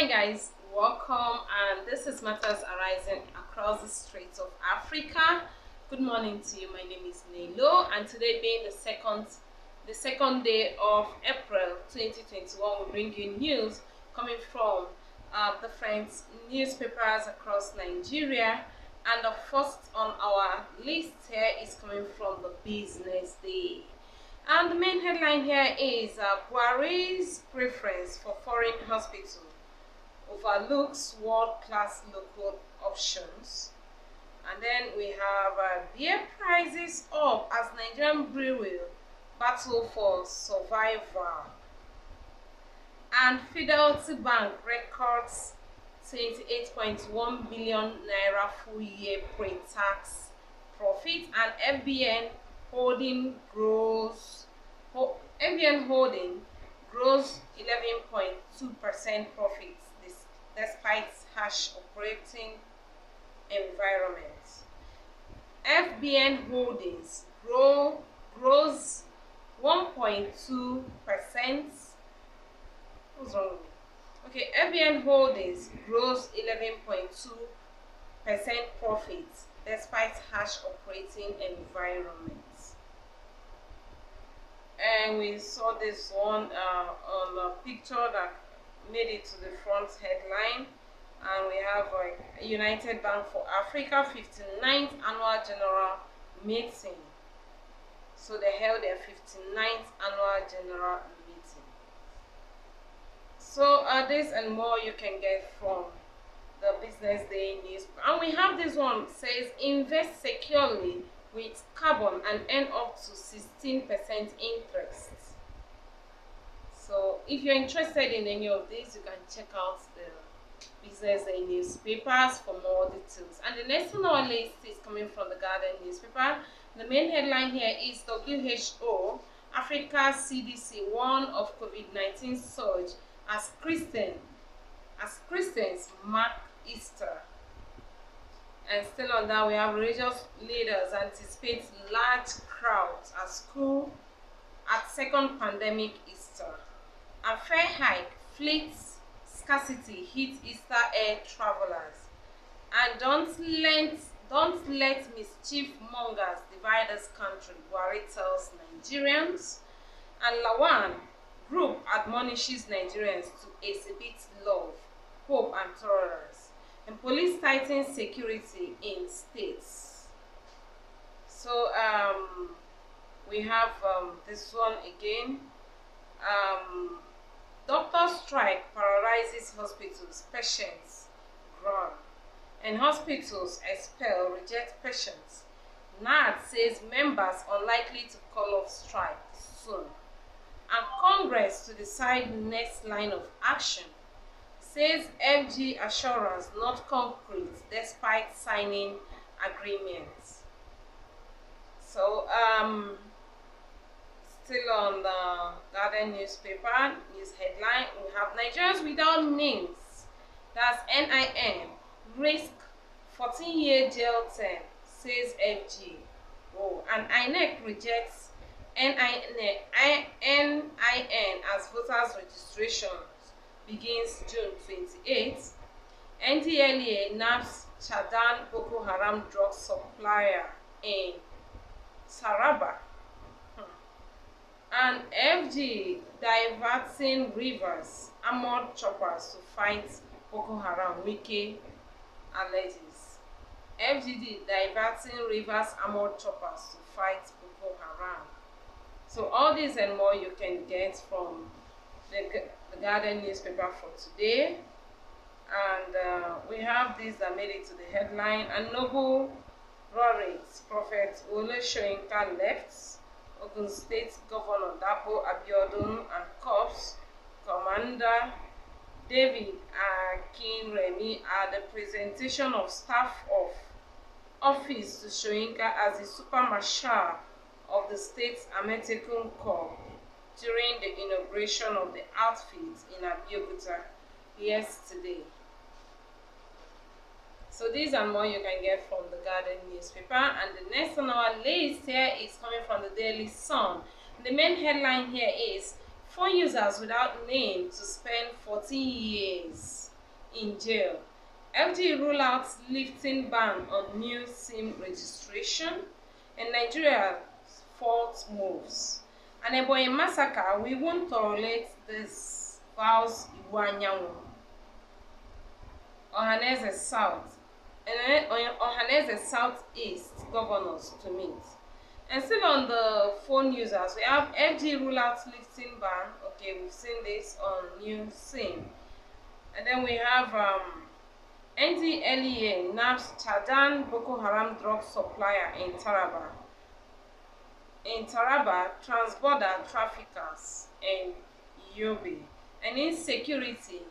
Hi guys, welcome, and this is matters arising across the Straits of Africa. Good morning to you. My name is Nelo, and today being the second day of April 2021, we bring you news coming from different newspapers across Nigeria. And the first on our list here is coming from the Business Day. And the main headline here is Buhari's preference for foreign hospital overlooks world-class local options. And then we have beer prices up as Nigerian brewery battle for survival. And Fidelity Bank records 28.1 billion naira full year pre-tax profit, and FBN Holding grows 11.2% profits despite harsh operating environment. FBN Holdings grows 1.2%. What's wrong with me? Okay, FBN Holdings grows 11.2% profits despite harsh operating environment. And we saw this one on a picture that made it to the front headline. And we have United Bank for Africa 59th annual general meeting. So they held their 59th annual general meeting. So this and more you can get from the Business Day news. And we have this one, says invest securely with carbon and earn up to 16% interest. So if you're interested in any of this, you can check out the Business Day newspapers for more details. And the next on our list is coming from the Guardian newspaper. The main headline here is WHO, Africa CDC warn of COVID-19 surge as Christians mark Easter. And still on that, we have religious leaders anticipate large crowds at school at second pandemic Easter. And fare hike, fleet scarcity hit Easter air travelers. And don't let mischief mongers divide this country, Buhari tells Nigerians. And Lawan group admonishes Nigerians to exhibit love, hope, and tolerance. And police tightens security in states. So we have this one again. Doctor strike paralyzes hospitals, patients groan. And hospitals expel, reject patients. NAD says members unlikely to call off strike soon. And Congress to decide next line of action. Says FG assurance not concrete despite signing agreements. So still on the Guardian newspaper news headline, we have Nigerians without names, that's NIN, risk 14-year jail term, says FG. Oh, and INEC rejects NIN as voters registration begins June 28th. NDLEA nabbed Chadan Boko Haram drug supplier in Taraba. And FG diverting rivers, armored choppers to fight Boko Haram, Wike alleges. FGD diverting rivers, armored choppers to fight Boko Haram. So all this and more you can get from the Guardian newspaper for today. And we have this that made it to the headline. And Noble Rorix, Prophet Ole Soyinka left. Ogun State Governor Dapo Abiodun and Corps Commander David Akinremi at the presentation of staff of office to Soyinka as the Super Marshal of the state's Ametekun Corps during the inauguration of the outfit in Abeokuta yesterday. So these and more you can get from the Guardian newspaper. And the next on our list here is coming from the Daily Sun. The main headline here is phone users without name to spend 14 years in jail. FG rule out lifting ban on new SIM registration. And Nigeria fault moves. And Ebonyi massacre, we won't tolerate this, vows Iwanyanwu. Ohaneze South. And Ohaneze Southeast governors to meet. And still on the phone users, we have FG rule out lifting ban. Okay, we've seen this on new SIM. And then we have NDLEA nabbed Chadan Boko Haram drug supplier in Taraba. In Taraba, transborder traffickers in Yobe. And insecurity,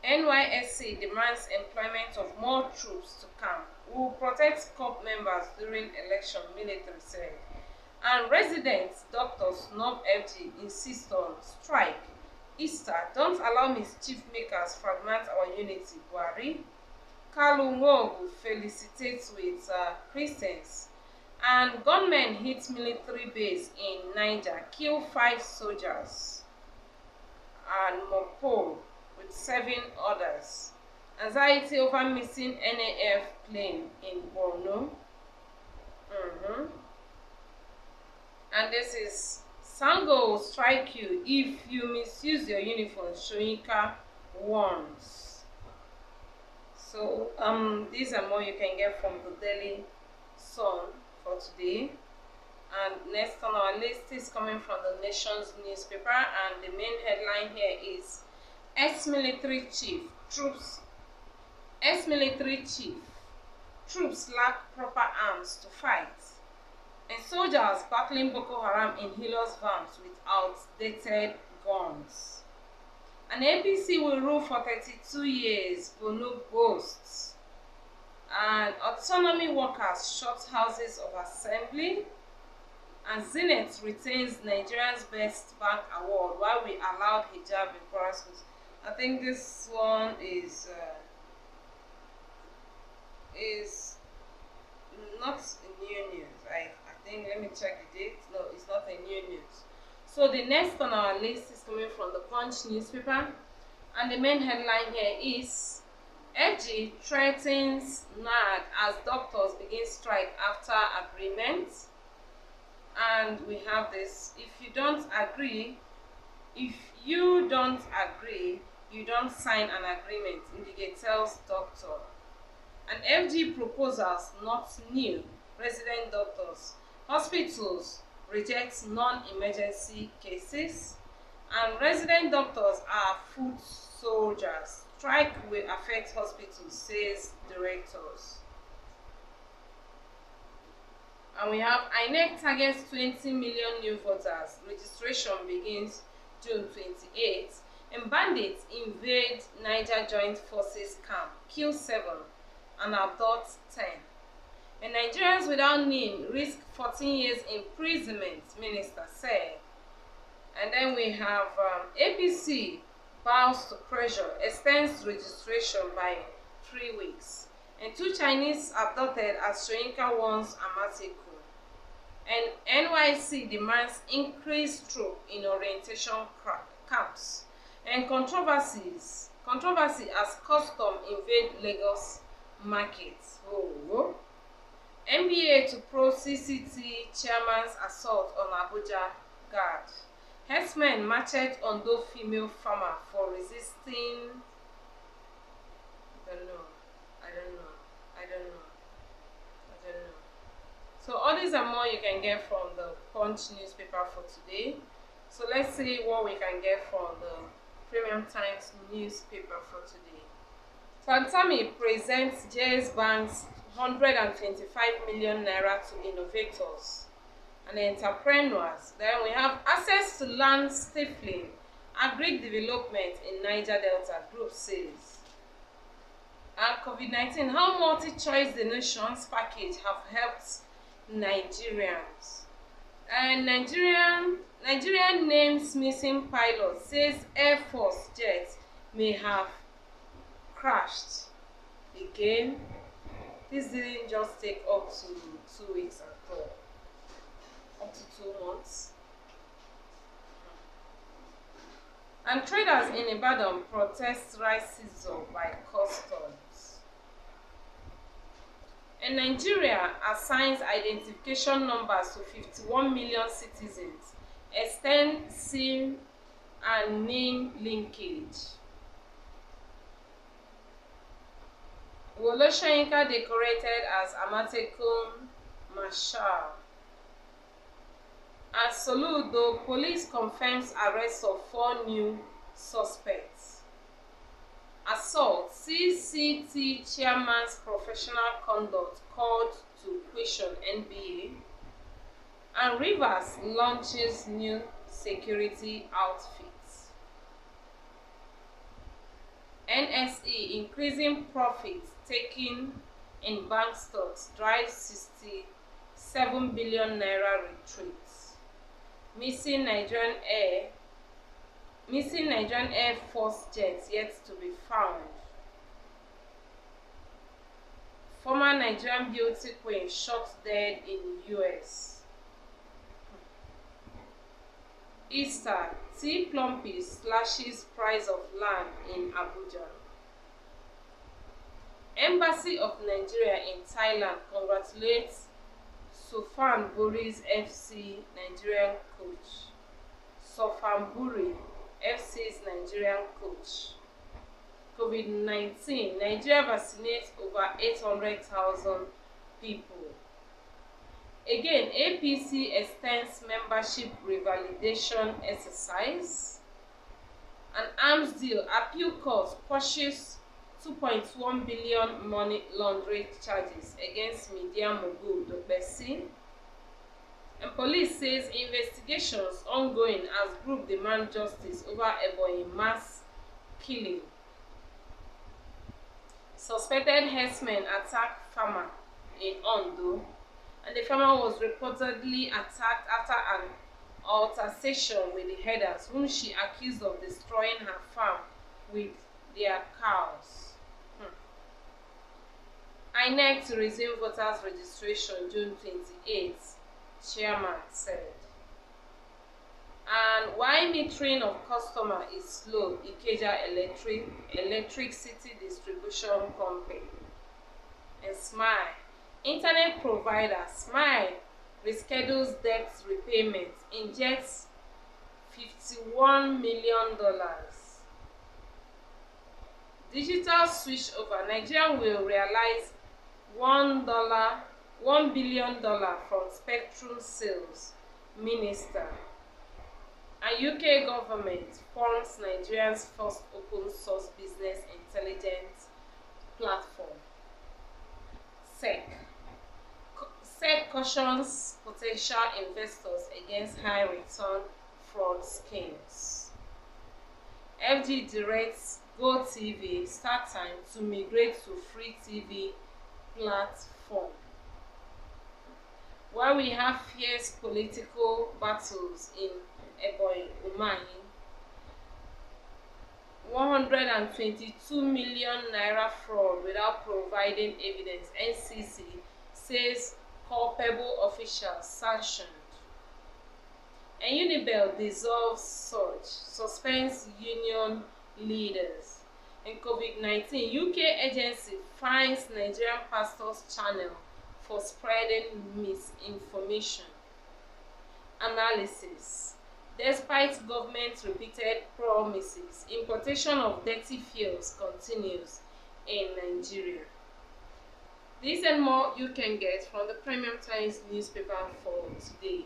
NYSC demands employment of more troops to come. We will protect COP members during election, military said. And residents, doctors, NOB FG insist on strike. Easter, don't allow mischief makers fragment our unity. Buhari. Kalu Nwogu felicitates with Christians. And gunmen hit military base in Niger, kill 5 soldiers. And Mopo with 7 others. Anxiety over missing NAF plane in Borno. And this is Sango will strike you if you misuse your uniform, Shoyinka warns. So these are more you can get from the Daily Sun for today. And next on our list is coming from the Nation's newspaper, and the main headline here is ex-military chief troops lack proper arms to fight. And soldiers battling Boko Haram in Hilos vans with outdated guns. An APC will rule for 32 years, Bono boasts. And autonomy workers shut houses of assembly. And Zenith retains Nigeria's Best Bank Award while we allowed hijab in foreign schools. I think this one is not new news. I think, let me check the date. No, it's not a new news. So the next on our list is coming from the Punch newspaper, and the main headline here is FG threatens NAD as doctors begin strike after agreement. And we have this: if you don't agree, you don't sign an agreement, Ndige tells doctor. And FG proposals not new. Resident doctors. Hospitals reject non-emergency cases. And resident doctors are foot soldiers. Strike will affect hospitals, says directors. And we have INEC targets 20 million new voters. Registration begins June 28. And bandits invade Niger Joint Forces camp, kill 7 and abduct 10. And Nigerians without NIN risk 14 years imprisonment, minister said. And then we have APC bows to pressure, extends registration by 3 weeks. And 2 Chinese abducted as Shoyinka warns Amatiku. And NYC demands increased troop in orientation camps. And controversy as custom invade Lagos markets. Oh. NBA to pro CCT chairman's assault on Abuja guard. Herdsmen marched on those female farmer for resisting. I don't know. So all these and more you can get from the Punch newspaper for today. So let's see what we can get from the Premium Times newspaper for today. Fantami presents JS Bank's 125 million naira to innovators and entrepreneurs. Then we have access to land stifling, agri development in Niger Delta, group says. And COVID-19, how multi-choice the nation's package have helped Nigerians. And Nigerian names missing pilot, says Air Force jet may have crashed again. This didn't just take up to 2 weeks at all, up to 2 months. And traders in Ibadan protest rice season by customs. And Nigeria assigns identification numbers to 51 million citizens, extend SIM and NIN linkage. Wole Soyinka decorated as Amatekun Marshal. At Soludo, police confirms arrest of 4 new suspects. Assault, CCT chairman's professional conduct called to question NBA. And Rivers launches new security outfits. NSE increasing profits taken in bank stocks drives 67 billion naira retreat. Missing Nigerian Air Force jets yet to be found. Former Nigerian beauty queen shot dead in US. Easter, T. Plumpy slashes price of land in Abuja. Embassy of Nigeria in Thailand congratulates Sofan Buri's FC Nigerian coach. Sofan Buri, FC's Nigerian coach. COVID-19, Nigeria vaccinates over 800,000 people. Again, APC extends membership revalidation exercise. An arms deal, appeal court pushes 2.1 billion money laundering charges against media mogul Dokpesi. And police says investigations ongoing as group demand justice over Ebonyi mass killing. Suspected herdsmen attack farmer in Ondo, and the farmer was reportedly attacked after an altercation with the herders, whom she accused of destroying her farm with their cows. INEC to resume voters registration June 28th, chairman said. And why metering of customer is slow, Ikeja Electricity Distribution Company. And Smile, internet provider Smile reschedules debt repayment, injects $51 million. Digital switch over, Nigeria will realize $1 billion from spectrum sales, minister. And UK government forms Nigeria's first open source business intelligence platform. SEC cautions potential investors against high return fraud schemes. FG directs GoTV StarTime to migrate to free TV platform. While we have fierce political battles in Ebonyi Umahi, 122 million naira fraud without providing evidence, NCC says culpable officials sanctioned. And Unibel dissolves Surge, suspends union leaders. In COVID-19, UK agency fines Nigerian pastors' channel for spreading misinformation. Analysis. Despite government's repeated promises, importation of dirty fuels continues in Nigeria. This and more you can get from the Premium Times newspaper for today.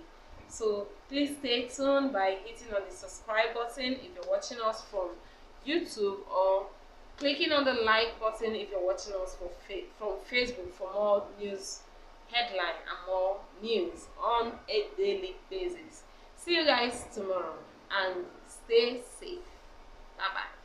So please stay tuned by hitting on the subscribe button if you're watching us from YouTube, or clicking on the like button if you're watching us from Facebook for more news headline and more news on a daily basis. See you guys tomorrow and stay safe. Bye bye.